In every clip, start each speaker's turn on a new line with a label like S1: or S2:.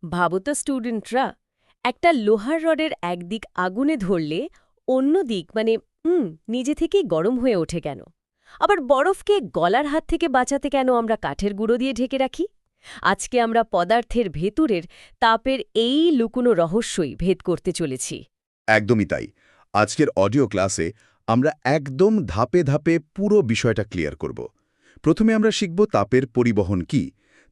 S1: ভাবো তো স্টুডেন্টরা, একটা লোহার রডের একদিক আগুনে ধরলে অন্য দিক নিজে থেকেই গরম হয়ে ওঠে কেন? আবার বরফকে গলার হাত থেকে বাঁচাতে কেন আমরা কাঠের গুঁড়ো দিয়ে ঢেকে রাখি? আজকে আমরা পদার্থের ভেতরের তাপের এই লুকোনো রহস্যই ভেদ করতে চলেছি।
S2: একদমই তাই। আজকের অডিও ক্লাসে আমরা একদম ধাপে ধাপে পুরো বিষয়টা ক্লিয়ার করব। প্রথমে আমরা শিখব তাপের পরিবহন কি,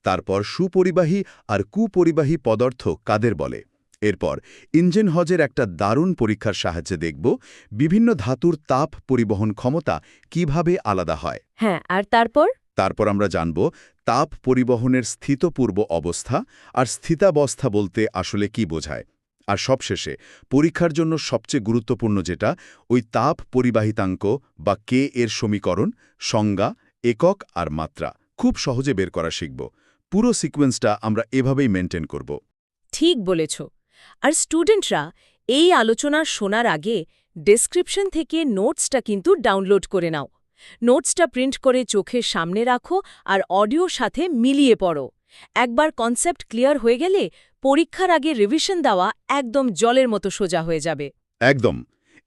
S2: তারপর সুপরিবাহী আর কুপরিবাহী পদার্থ কাদের বলে। এরপর ইঞ্জিন হজের একটা দারুণ পরীক্ষার সাহায্যে দেখব বিভিন্ন ধাতুর তাপ পরিবহন ক্ষমতা কিভাবে আলাদা হয়।
S1: হ্যাঁ, আর তারপর
S2: আমরা জানব তাপ পরিবহনের স্থিতপূর্ব অবস্থা আর স্থিতাবস্থা বলতে আসলে কি বোঝায়। আর সবশেষে পরীক্ষার জন্য সবচেয়ে গুরুত্বপূর্ণ যেটা, ওই তাপ পরিবাহিতাঙ্ক বা কে এর সমীকরণ, সংজ্ঞা, একক আর মাত্রা খুব সহজে বের করা শিখব। পুরো সিকোয়েন্সটা আমরা এভাবেই মেনটেন করব।
S1: ঠিক বলেছ। আর স্টুডেন্টরা, এই আলোচনা শোনার আগে ডেসক্রিপশন থেকে নোটসটা কিন্তু ডাউনলোড করে নাও। নোটসটা প্রিন্ট করে চোখের সামনে রাখো আর অডিওর সাথে মিলিয়ে পড়ো। একবার কনসেপ্ট ক্লিয়ার হয়ে গেলে পরীক্ষার আগে রিভিশন দেওয়া একদম জলের মতো সোজা হয়ে যাবে।
S2: একদম।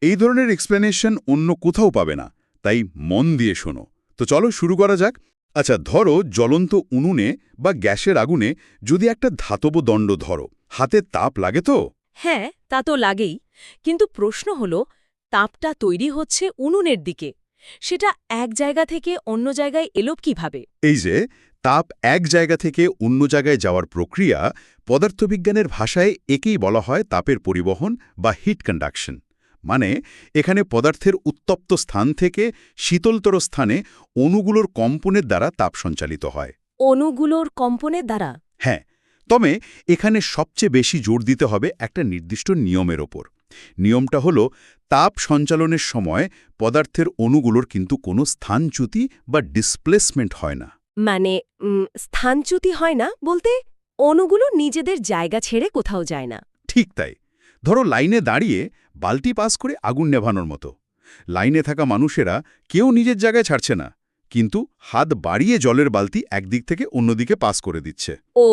S2: এই ধরনের এক্সপ্লেনেশন অন্য কোথাও পাবে না, তাই মন দিয়ে শোনো। তো চলো শুরু করা যাক। আচ্ছা, ধরো জ্বলন্ত উনুনে বা গ্যাসের আগুনে যদি একটা ধাতব দণ্ড ধরো, হাতে তাপ লাগে তো?
S1: হ্যাঁ, তা তো লাগেই। কিন্তু প্রশ্ন হল, তাপটা তৈরি হচ্ছে উনুনের দিকে। সেটা এক জায়গা থেকে অন্য জায়গায় এলো কিভাবে?
S2: এই যে তাপ এক জায়গা থেকে অন্য জায়গায় যাওয়ার প্রক্রিয়া, পদার্থবিজ্ঞানের ভাষায় একেই বলা হয় তাপের পরিবহন বা হিট কন্ডাকশন। মানে এখানে পদার্থের উত্তপ্ত স্থান থেকে শীতলতর স্থানে অণুগুলোর কম্পনের দ্বারা তাপ সঞ্চালিত হয়।
S1: অণুগুলোর কম্পনের দ্বারা?
S2: হ্যাঁ, তবে এখানে সবচেয়ে বেশি জোর দিতে হবে একটা নির্দিষ্ট নিয়মের ওপর। নিয়মটা হলো, তাপ সঞ্চালনের সময় পদার্থের অণুগুলোর কিন্তু কোনো স্থানচ্যুতি বা ডিসপ্লেসমেন্ট হয় না।
S1: মানে স্থানচ্যুতি হয় না বলতে অণুগুলো নিজেদের জায়গা ছেড়ে কোথাও যায় না?
S2: ঠিক তাই। ধরো লাইনে দাঁড়িয়ে বালতি পাস করে আগুন নেভানোর মতো। লাইনে থাকা মানুষেরা কেউ নিজের জায়গায় ছাড়ছে না, কিন্তু হাত বাড়িয়ে জলের বালতি একদিক থেকে অন্যদিকে পাস করে দিচ্ছে।
S1: ও,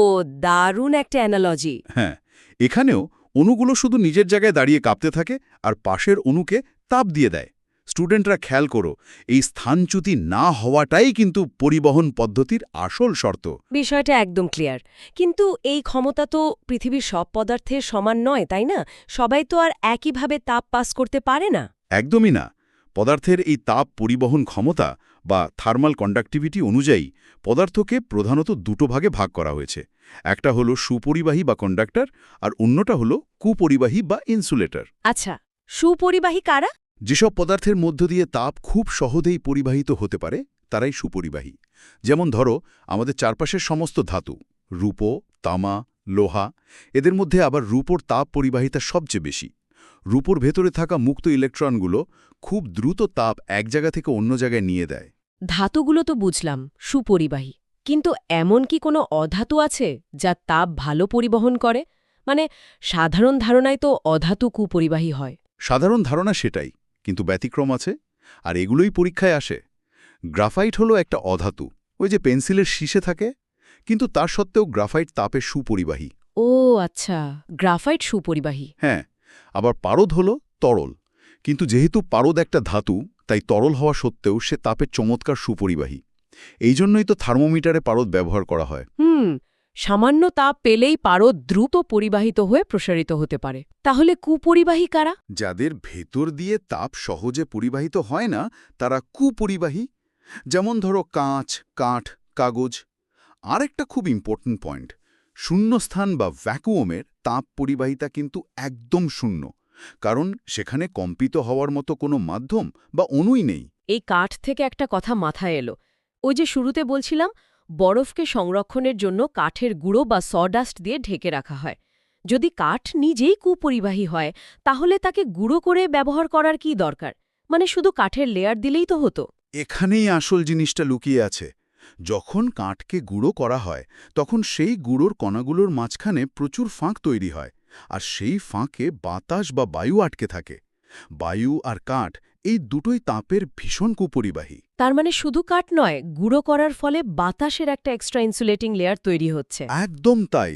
S1: দারুণ একটা অ্যানালজি।
S2: হ্যাঁ, এখানেও অণুগুলো শুধু নিজের জায়গায় দাঁড়িয়ে কাঁপতে থাকে আর পাশের অণুকে তাপ দিয়ে দেয়। স্টুডেন্টরা খেয়াল করো, এই স্থানচ্যুতি না হওয়াটাই কিন্তু পরিবহন পদ্ধতির আসল শর্ত।
S1: বিষয়টা একদম ক্লিয়ার। কিন্তু এই ক্ষমতা তো পৃথিবীর সব পদার্থের সমান নয়, তাই না? সবাই তো আর একইভাবে তাপ পাস করতে পারে না।
S2: একদমই না। পদার্থের এই তাপ পরিবহন ক্ষমতা বা থার্মাল কন্ডাক্টিভিটি অনুযায়ী পদার্থকে প্রধানত দুটো ভাগে ভাগ করা হয়েছে। একটা হলো সুপরিবাহী বা কন্ডাক্টর, আর অন্যটা হলো কুপরিবাহী বা ইনসুলেটর।
S1: আচ্ছা, সুপরিবাহী কারা?
S2: যেসব পদার্থের মধ্য দিয়ে তাপ খুব সহজেই পরিবাহিত হতে পারে তারাই সুপরিবাহী। যেমন ধরো আমাদের চারপাশের সমস্ত ধাতু, রূপো, তামা, লোহা, এদের মধ্যে আবার রূপোর তাপ পরিবাহিতা সবচেয়ে বেশি। রূপোর ভেতরে থাকা মুক্ত ইলেকট্রনগুলো খুব দ্রুত তাপ এক জায়গা থেকে অন্য জায়গায় নিয়ে দেয়।
S1: ধাতুগুলো তো বুঝলাম সুপরিবাহী, কিন্তু এমন কি কোনো অধাতু আছে যা তাপ ভালো পরিবহন করে? মানে সাধারণ ধারণায় তো অধাতু কুপরিবাহী হয়।
S2: সাধারণ ধারণা সেটাই, কিন্তু ব্যতিক্রম আছে, আর এগুলোই পরীক্ষায় আসে। গ্রাফাইট হলো একটা অধাতু, ওই যে পেন্সিলের শীষে থাকে, কিন্তু তার সত্ত্বেও গ্রাফাইট তাপের সুপরিবাহী।
S1: ও আচ্ছা, গ্রাফাইট সুপরিবাহী।
S2: হ্যাঁ, আবার পারদ হলো তরল, কিন্তু যেহেতু পারদ একটা ধাতু, তাই তরল হওয়া সত্ত্বেও সে তাপের চমৎকার সুপরিবাহী। এই জন্যই তো থার্মোমিটারে পারদ ব্যবহার করা হয়।
S1: সামান্য তাপ পেলেই পারদ দ্রুত পরিবাহিত হয়ে প্রসারিত হতে পারে। তাহলে কুপরিবাহী কারা?
S2: যাদের ভেতর দিয়ে তাপ সহজে পরিবাহিত হয় না তারা কুপরিবাহী। যেমন ধরো কাঁচ, কাঠ, কাগজ। আর একটা খুব ইম্পর্ট্যান্ট পয়েন্ট, শূন্যস্থান বা ভ্যাকুয়ামের তাপ পরিবাহিতা কিন্তু একদম শূন্য, কারণ সেখানে কম্পিত হওয়ার মতো কোনো মাধ্যম বা অণুই নেই।
S1: এই কাঠ থেকে একটা কথা মাথায় এলো। ওই যে শুরুতে বলছিলাম, বরফকে সংরক্ষণের জন্য কাঠের গুঁড়ো বা সডাস্ট দিয়ে ঢেকে রাখা হয়। যদি কাঠ নিজেই কুপরিবাহী হয়, তাহলে তাকে গুঁড়ো করে ব্যবহার করার কি দরকার? মানে শুধু কাঠের লেয়ার দিলেই তো হতো।
S2: এখানেই আসল জিনিসটা লুকিয়ে আছে। যখন কাঠকে গুঁড়ো করা হয় তখন সেই গুঁড়োর কণাগুলোর মাঝখানে প্রচুর ফাঁক তৈরি হয়, আর সেই ফাঁকে বাতাস বা বায়ু আটকে থাকে। বায়ু আর কাঠ এই দুটোই তাপের ভীষণ কুপরিবাহী।
S1: তার মানে শুধু কাঠ নয়, গুঁড়ো করার ফলে বাতাসের একটা এক্সট্রা ইনসুলেটিং লেয়ার তৈরি হচ্ছে।
S2: একদম তাই।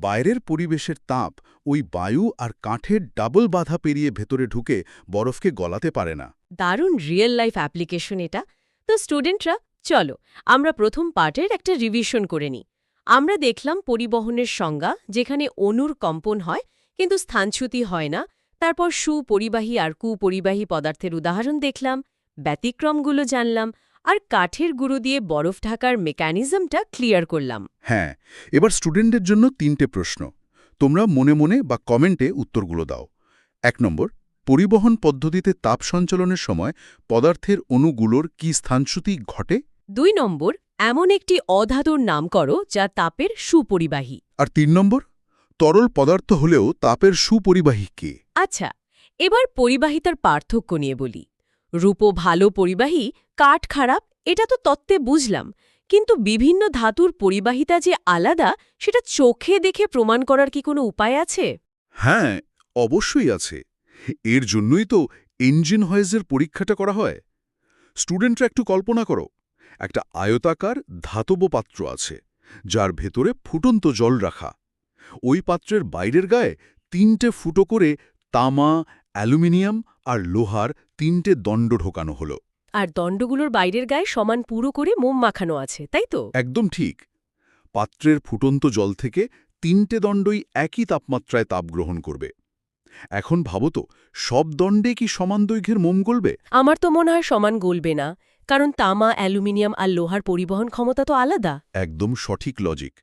S2: বাইরের পরিবেশের তাপ ওই বায়ু আর কাঠের ডাবল বাধা পেরিয়ে ভেতরে ঢুকে বরফকে গলাতে পারে না।
S1: দারুণ রিয়েল লাইফ অ্যাপ্লিকেশন এটা। তো স্টুডেন্টরা, চলো আমরা প্রথম পার্টের একটা রিভিশন করে নিই। আমরা দেখলাম পরিবহনের সংজ্ঞা, যেখানে অণুর কম্পন হয় কিন্তু স্থানচ্যুতি হয় না। তারপর সুপরিবাহী আর কুপরিবাহী পদার্থের উদাহরণ দেখলাম, ব্যতিক্রমগুলো জানলাম, আর কাঠের গুঁড়ো দিয়ে বরফ ঢাকার মেকানিজমটা ক্লিয়ার করলাম।
S2: হ্যাঁ, এবার স্টুডেন্টদের জন্য 3টে প্রশ্ন। তোমরা মনে মনে বা কমেন্টে উত্তরগুলো দাও। 1 নম্বর, পরিবহন পদ্ধতিতে তাপ সঞ্চালনের সময় পদার্থের অণুগুলোর কি স্থানচ্যুতি ঘটে?
S1: 2 নম্বর, এমন একটি অধাতুর নাম করো যা তাপের সুপরিবাহী।
S2: আর 3 নম্বর, তরল পদার্থ হলেও তাপের সুপরিবাহী কে?
S1: আচ্ছা, এবার পরিবাহিতার পার্থক্য নিয়ে বলি। রূপো ভালো পরিবাহী, কাঠ খারাপ, এটা তো তত্ত্বে বুঝলাম, কিন্তু বিভিন্ন ধাতুর পরিবাহিতা যে আলাদা, সেটা চোখে দেখে প্রমাণ করার কি কোনো উপায় আছে?
S2: হ্যাঁ, অবশ্যই আছে। এর জন্যই তো ইঞ্জিন হয়েজের পরীক্ষাটা করা হয়। স্টুডেন্টরা একটু কল্পনা করো, একটা আয়তাকার ধাতব পাত্র আছে, যার ভেতরে ফুটন্ত জল রাখা। ওই পাত্রের বাইরের গায়ে 3টে ফুটো করে তামা, অ্যালুমিনিয়াম আর লোহার 3টে দণ্ড ঢোকানো হলো।
S1: আর দণ্ডগুলোর বাইরের গায়ে সমান পুরো করে মোম মাখানো আছে, তাই তো?
S2: একদম ঠিক। পাত্রের ফুটন্ত জল থেকে 3টে দণ্ডই একই তাপমাত্রায় তাপ গ্রহণ করবে। এখন ভাবো তো, সব দণ্ডে কি সমান দৈর্ঘ্যের মোম গলবে?
S1: আমার তো মনে হয় সমান গলবে না, কারণ তামা, অ্যালুমিনিয়াম আর লোহার পরিবহন ক্ষমতা তো আলাদা।
S2: একদম সঠিক লজিক।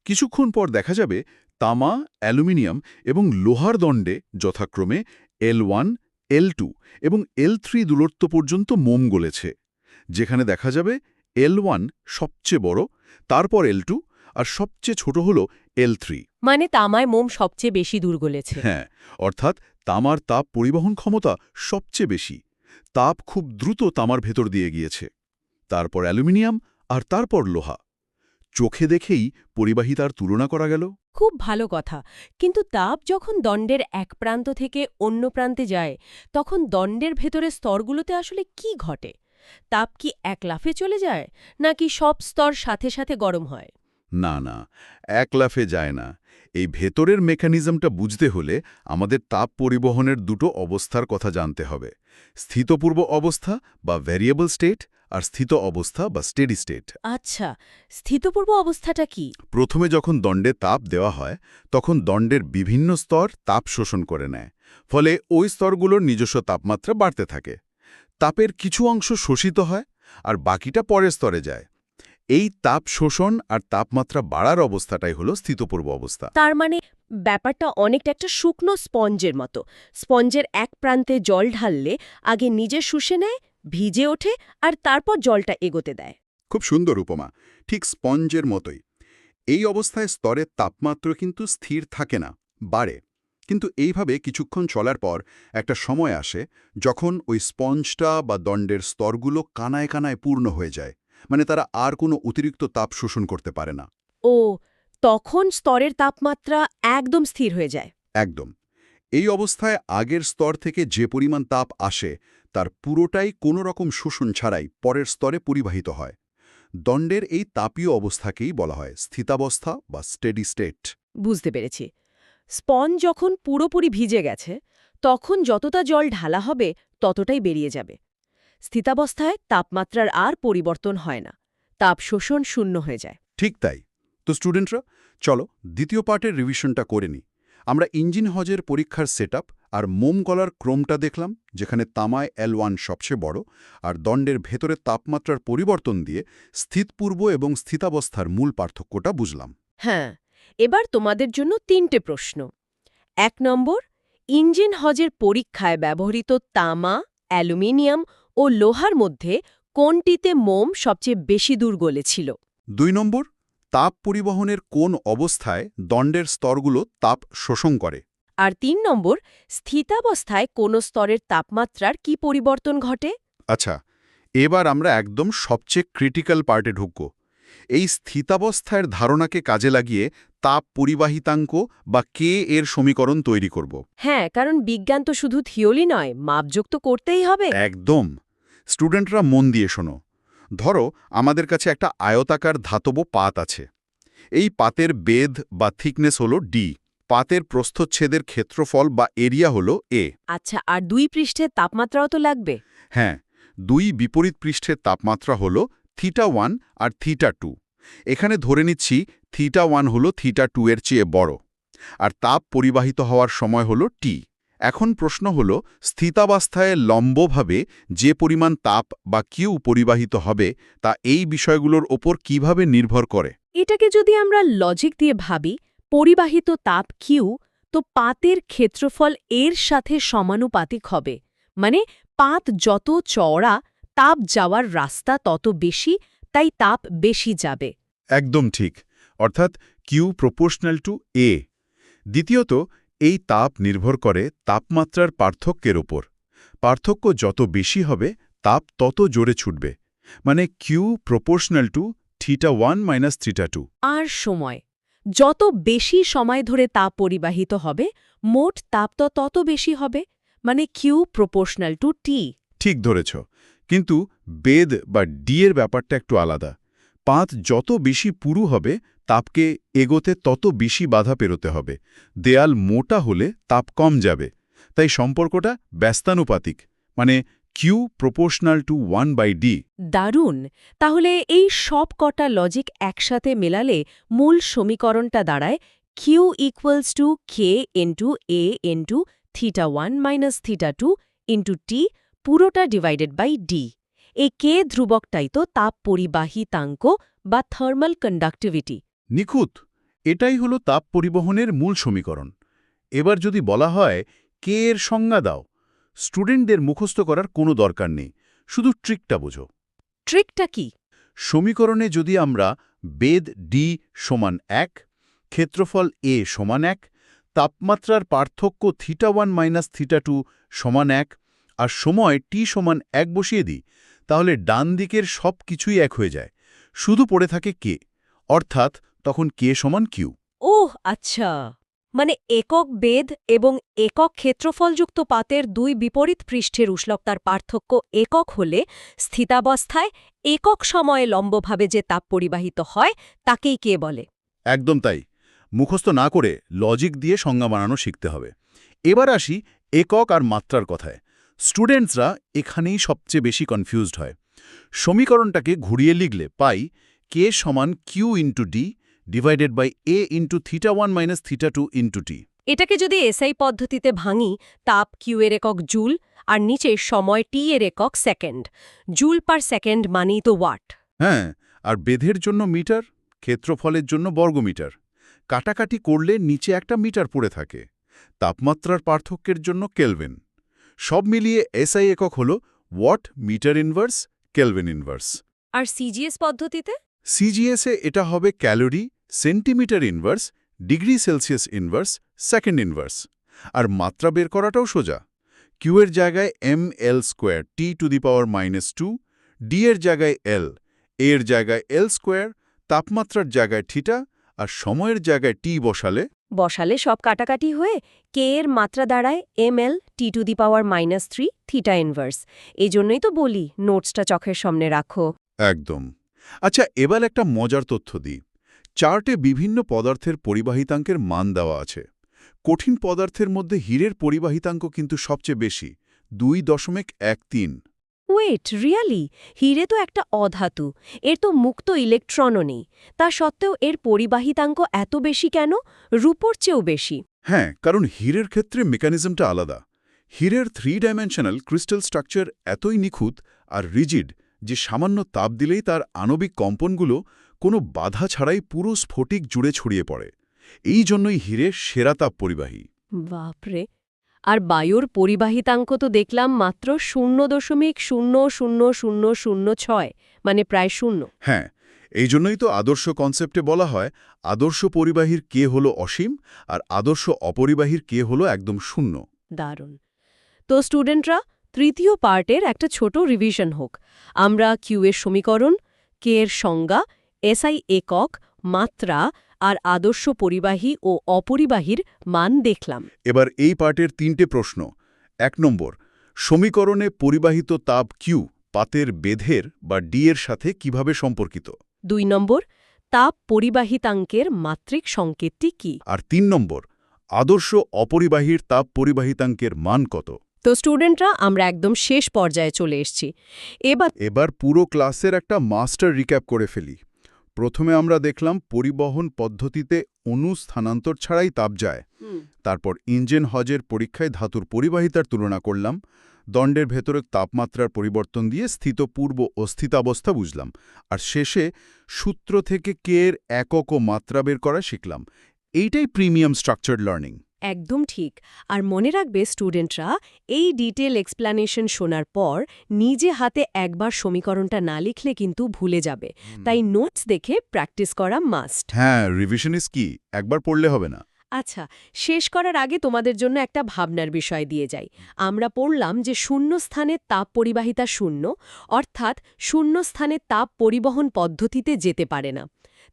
S2: কিছুক্ষণ পর দেখা যাবে তামা, অ্যালুমিনিয়াম এবং লোহার দণ্ডে যথাক্রমে L1, L2 এবং L3 দূরত্ব পর্যন্ত মোম গলেছে, যেখানে দেখা যাবে L1 সবচেয়ে বড়, তারপর L2 আর সবচেয়ে ছোট হল L3।
S1: মানে তামায় মোম সবচেয়ে বেশি দূর গলেছে।
S2: হ্যাঁ, অর্থাৎ তামার তাপ পরিবহন ক্ষমতা সবচেয়ে বেশি। তাপ খুব দ্রুত তামার ভেতর দিয়ে গিয়েছে, তারপর অ্যালুমিনিয়াম আর তারপর লোহা। চোখে দেখেই পরিবাহিতার তুলনা করা গেল।
S1: খুব ভালো কথা, কিন্তু তাপ যখন দণ্ডের এক প্রান্ত থেকে অন্য প্রান্তে যায়, তখন দণ্ডের ভেতরে স্তরগুলোতে আসলে কি ঘটে? তাপ কি এক লাফে চলে যায়, নাকি সব স্তর সাথে সাথে গরম হয়?
S2: না না, এক লাফে যায় না। এই ভেতরের মেকানিজমটা বুঝতে হলে আমাদের তাপ পরিবহনের দুটো অবস্থার কথা জানতে হবে: স্থিতপূর্ব অবস্থা বা ভ্যারিয়েবল স্টেট আর স্থিত অবস্থা বা স্টেডি স্টেট।
S1: আচ্ছা, স্থিতপূর্ব অবস্থাটা কি?
S2: প্রথমে যখন দণ্ডে তাপ দেওয়া হয়, তখন দণ্ডের বিভিন্ন স্তর তাপ শোষণ করে নেয়, ফলে ওই স্তরগুলোর নিজস্ব তাপমাত্রা বাড়তে থাকে। তাপের কিছু অংশ শোষিত হয় আর বাকিটা পরের স্তরে যায়। এই তাপ শোষণ আর তাপমাত্রা বাড়ার অবস্থাটাই হলো স্থিতপূর্ব অবস্থা।
S1: তার মানে ব্যাপারটা অনেকটা একটা শুকনো স্পঞ্জের মতো। স্পঞ্জের এক প্রান্তে জল ঢাললে আগে নিজে শুষে নেয়, ভিজে ওঠে, আর তারপর জলটা এগোতে দেয়।
S2: খুব সুন্দর উপমা, ঠিক স্পঞ্জের মতোই। এই অবস্থায় স্তরের তাপমাত্রা কিন্তু স্থির থাকে না, বাড়ে। কিন্তু এইভাবে কিছুক্ষণ চলার পর একটা সময় আসে যখন ওই স্পঞ্জটা বা দণ্ডের স্তরগুলো কানায় কানায় পূর্ণ হয়ে যায়, মানে তারা আর কোনো অতিরিক্ত তাপ শোষণ করতে পারে না।
S1: ও, তখন স্তরের তাপমাত্রা একদম স্থির হয়ে যায়।
S2: একদম। এই অবস্থায় আগের স্তর থেকে যে পরিমাণ তাপ আসে তার পুরোটাই কোনো রকম শোষণ ছাড়াই পরের স্তরে পরিবাহিত হয়। দণ্ডের এই তাপীয় অবস্থাকেই বলা হয় স্থিতাবস্থা বা স্টেডি স্টেট।
S1: বুঝতে পেরেছি। স্পঞ্জ যখন পুরোপুরি ভিজে গেছে, তখন যতটা জল ঢালা হবে ততটাই বেরিয়ে যাবে। স্থিতাবস্থায় তাপমাত্রার আর পরিবর্তন হয় না, তাপ শোষণ শূন্য হয়ে যায়।
S2: ঠিক তাই। তো স্টুডেন্টরা, চলো দ্বিতীয় পার্টের রিভিশনটা করে নিই। আমরা ইঞ্জিন হজের পরীক্ষার সেটআপ আর মোম গলার ক্রমটা দেখলাম, যেখানে তামায় L1 সবচেয়ে বড়, আর দণ্ডের ভেতরে তাপমাত্রার পরিবর্তন দিয়ে স্থিতপূর্ব এবং স্থিতাবস্থার মূল পার্থক্যটা বুঝলাম।
S1: হ্যাঁ, এবার তোমাদের জন্য 3টে প্রশ্ন। 1 নম্বর, ইঞ্জিন হজের পরীক্ষায় ব্যবহৃত তামা, অ্যালুমিনিয়াম ও লোহার মধ্যে কোনটিতে মোম সবচেয়ে বেশি দূর গলেছিল?
S2: 2 নম্বর, তাপ পরিবহনের কোন অবস্থায় দণ্ডের স্তরগুলো তাপ শোষণ করে?
S1: আর 3 নম্বর, স্থিতাবস্থায় কোন স্তরের তাপমাত্রার কি পরিবর্তন ঘটে?
S2: আচ্ছা, এবার আমরা একদম সবচেয়ে ক্রিটিক্যাল পার্টে ঢুকব। এই স্থিতাবস্থার ধারণাকে কাজে লাগিয়ে তাপ পরিবাহিতাঙ্ক বা কে এর সমীকরণ তৈরি করব।
S1: হ্যাঁ, কারণ বিজ্ঞান তো শুধু থিওরি নয়, মাপযোগ তো করতেই হবে।
S2: একদম। স্টুডেন্টরা মন দিয়ে শোনো। ধরো আমাদের কাছে একটা আয়তাকার ধাতব পাত আছে। এই পাতের বেধ বা থিকনেস হলো ডি, পাতের প্রস্থচ্ছেদের ক্ষেত্রফল বা এরিয়া হলো এ।
S1: আচ্ছা, আর দুই পৃষ্ঠের তাপমাত্রাও তো লাগবে।
S2: হ্যাঁ, দুই বিপরীত পৃষ্ঠের তাপমাত্রা হলো θ1 আর θ2। এখানে ধরে নিচ্ছি θ1 হলো θ2 এর চেয়ে বড়, আর তাপ পরিবাহিত হওয়ার সময় হলো টি। এখন প্রশ্ন হলো, স্থিতাবস্থায় লম্বভাবে যে পরিমাণ তাপ বা কিউ পরিবাহিত হবে তা এই বিষয়গুলোর ওপর কিভাবে নির্ভর করে?
S1: এটাকে যদি আমরা লজিক দিয়ে ভাবি, পরিবাহিত তাপ কিউ, তো পাতের ক্ষেত্রফল এর সাথে সমানুপাতিক হবে। মানে পাত যত চওড়া, তাপ যাওয়ার রাস্তা তত বেশি, তাই তাপ বেশি যাবে।
S2: একদম ঠিক, অর্থাৎ কিউ প্রপোর্শনাল টু এ। দ্বিতীয়ত, এই তাপ নির্ভর করে তাপমাত্রার পার্থক্যের ওপর। পার্থক্য যত বেশি হবে তাপ তত জোরে ছুটবে, মানে কিউ প্রপোর্শনাল টু θ1 মাইনাস θ2।
S1: আর সময়, যত বেশি সময় ধরে তাপ পরিবাহিত হবে, মোট তাপ তো তত বেশি হবে, মানে কিউ প্রপোর্শনাল টু টি।
S2: ঠিক ধরেছ, কিন্তু বেদ বা ডি এর ব্যাপারটা একটু আলাদা। পাত যত বেশি পুরু হবে তাপকে এগোতে তত বেশি বাধা পেরোতে হবে। দেয়াল মোটা হলে তাপ কম যাবে, তাই সম্পর্কটা ব্যস্তানুপাতিক, মানে কিউ প্রপোর্শনাল টু 1/d।
S1: দারুণ! তাহলে এই সব কটা লজিক একসাথে মেলালে মূল সমীকরণটা দাঁড়ায় Q equals to K into A into θ1 minus θ2 into T, পুরোটা ডিভাইডেড বাই ডি। এই কে ধ্রুবকটাই তো তাপ পরিবাহিতাঙ্ক বা থার্মাল কন্ডাক্টিভিটি।
S2: নিখুঁত, এটাই হলো তাপ পরিবহনের মূল সমীকরণ। এবার যদি বলা হয় কে এর সংজ্ঞা দাও, স্টুডেন্টদের মুখস্থ করার কোনো দরকার নেই, শুধু ট্রিকটা বোঝো।
S1: ট্রিকটা কি?
S2: সমীকরণে যদি আমরা বেদ ডি সমান 1, ক্ষেত্রফল এ সমান 1, তাপমাত্রার পার্থক্য θ1 মাইনাস θ2 সমান 1 আর সময় টি সমান 1 বসিয়ে দিই, তাহলে ডান দিকের সব কিছুই এক হয়ে যায়, শুধু পড়ে থাকে কে, অর্থাৎ তখন কে সমান কিউ।
S1: ওহ আচ্ছা, মানে একক বেধ এবং একক ক্ষেত্রফলযুক্ত পাতের দুই বিপরীত পৃষ্ঠের উষ্ণতার পার্থক্য একক হলে স্থিতাবস্থায় একক সময়ে লম্বভাবে যে তাপ পরিবাহিত হয় তাকেই কে বলে।
S2: একদম তাই, মুখস্থ না করে লজিক দিয়ে সংজ্ঞা বানানো শিখতে হবে। এবার আসি একক আর মাত্রার কথায়। স্টুডেন্টসরা এখানেই সবচেয়ে বেশি কনফিউজড হয়। সমীকরণটাকে ঘুরিয়ে লিখলে পাই কে সমান Q into D divided by A into θ1 minus θ2 into T.
S1: এটাকে যদি এসআই পদ্ধতিতে ভাঙি, তাপ কিউ এর একক জুল আর নিচে সময় টি এর একক সেকেন্ড। জুল পার সেকেন্ড মানেই তো ওয়াট।
S2: হ্যাঁ, আর বেধের জন্য মিটার, ক্ষেত্রফলের জন্য বর্গমিটার। কাটাকাটি করলে নিচে একটা মিটার পড়ে থাকে। তাপমাত্রার পার্থক্যের জন্য কেলভিন। সব মিলিয়ে এসআই একক হল watt metre inverse kelvin inverse.
S1: আর সিজিএস পদ্ধতিতে?
S2: সিজিএসে এটা হবে calorie centimetre inverse degree Celsius inverse second inverse. আর মাত্রা বের করাটাও সোজা। কিউ এর জায়গায় ml স্কোয়ার T⁻⁻², ডি এর জায়গায় L, এর জায়গায় L স্কোয়ার, তাপমাত্রার জায়গায় থিটা আর সময়ের জায়গায় টি
S1: বসালে সব কাটাকাটি হয়ে কে এর মাত্রা দাঁড়ায় ml T⁻⁻³ থিটা ইনভার্স। এই জন্যই তো বলি নোটসটা চোখের সামনে রাখো।
S2: একদম। আচ্ছা, এবার একটা মজার তথ্য দিই। চার্টে বিভিন্ন পদার্থের পরিবাহিতাঙ্কের মান দেওয়া আছে। কঠিন পদার্থের মধ্যে হীরের পরিবাহিতাঙ্ক কিন্তু সবচেয়ে বেশি, 2.13।
S1: Wait, really? হীরে তো একটা অধাতু, এর তো মুক্ত ইলেকট্রনও নেই। তা সত্ত্বেও এর পরিবাহিতাঙ্ক এত বেশি কেন? রূপোর চেয়েও বেশি।
S2: হ্যাঁ, কারণ হীরের ক্ষেত্রে মেকানিজমটা আলাদা। হীরের 3-ডাইমেনশনাল ক্রিস্টাল স্ট্রাকচার এতই নিখুঁত আর রিজিড যে সামান্য তাপ দিলেই তার আণবিক কম্পনগুলো কোনো বাধা ছাড়াই পুরো স্ফটিক জুড়ে ছড়িয়ে পড়ে। এই জন্যই হীরে সেরা তাপ পরিবাহী।
S1: বাপরে! আর বায়ুর পরিবাহিতাঙ্ক তো দেখলাম মাত্র 0.000006, মানে প্রায় শূন্য।
S2: হ্যাঁ, এই জন্যই তো আদর্শ কনসেপ্টে বলা হয় আদর্শ পরিবাহীর কে হল অসীম আর আদর্শ অপরিবাহীর কে হল একদম শূন্য।
S1: দারুণ। তো স্টুডেন্টরা, তৃতীয় পার্টের একটা ছোট রিভিশন হোক। আমরা কিউ এর সমীকরণ, কে এর সংজ্ঞা, এসআই একক, মাত্রা আর আদর্শ পরিবাহী ও অপরিবাহীর মান দেখলাম।
S2: এবার এই পার্টের 3টে প্রশ্ন। 1 নম্বর, সমীকরণে পরিবাহিত তাপ কিউ পাতের বেধের বা ডি এর সাথে কিভাবে সম্পর্কিত?
S1: 2 নম্বর, তাপ পরিবাহিতাঙ্কের মাত্রিক সংকেতটি কি?
S3: আর ৩ নম্বর, আদর্শ অপরিবাহীর তাপ পরিবাহিতাঙ্কের মান কত?
S1: তো স্টুডেন্টরা, আমরা একদম শেষ পর্যায়ে চলে এসেছি।
S3: এবার পুরো ক্লাসের একটা মাস্টার রিক্যাপ করে ফেলি। প্রথমে আমরা দেখলাম পরিবহন পদ্ধতিতে অণু স্থানান্তর ছাড়াই তাপ যায়। তারপর ইঞ্জিন হজের পরীক্ষায় ধাতুর পরিবাহিতার তুলনা করলাম। দণ্ডের ভেতরে তাপমাত্রার পরিবর্তন দিয়ে স্থিতপূর্ব ও স্থিতাবস্থা বুঝলাম। আর শেষে সূত্র থেকে কে এর একক ও মাত্রা বের করা শিখলাম। এইটাই প্রিমিয়াম স্ট্রাকচার্ড লার্নিং।
S1: একদম ঠিক। আর মনে রাখবে স্টুডেন্টরা, এই ডিটেল এক্সপ্লানেশন শোনার পর নিজে হাতে একবার সমীকরণটা না লিখলে কিন্তু ভুলে যাবে। তাই নোটস দেখে প্র্যাকটিস করা মাস্ট।
S3: হ্যাঁ, রিভিশন ইজ কি, একবার পড়লে হবে না।
S1: আচ্ছা, শেষ করার আগে তোমাদের জন্য একটা ভাবনার বিষয় দিয়ে যাই। আমরা পড়লাম যে শূন্য স্থানে তাপ পরিবাহিতা শূন্য, অর্থাৎ শূন্য স্থানে তাপ পরিবহন পদ্ধতিতে যেতে পারে না।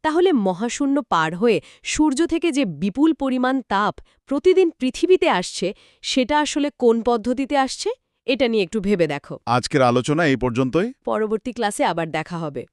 S1: তাহলে মহাশূন্য পার হয়ে সূর্য থেকে যে বিপুল পরিমাণ তাপ প্রতিদিন পৃথিবীতে আসছে, সেটা আসলে কোন পদ্ধতিতে আসছে? এটা নিয়ে একটু ভেবে দেখো।
S3: আজকের আলোচনা এই পর্যন্তই।
S1: পরবর্তী ক্লাসে আবার দেখা হবে।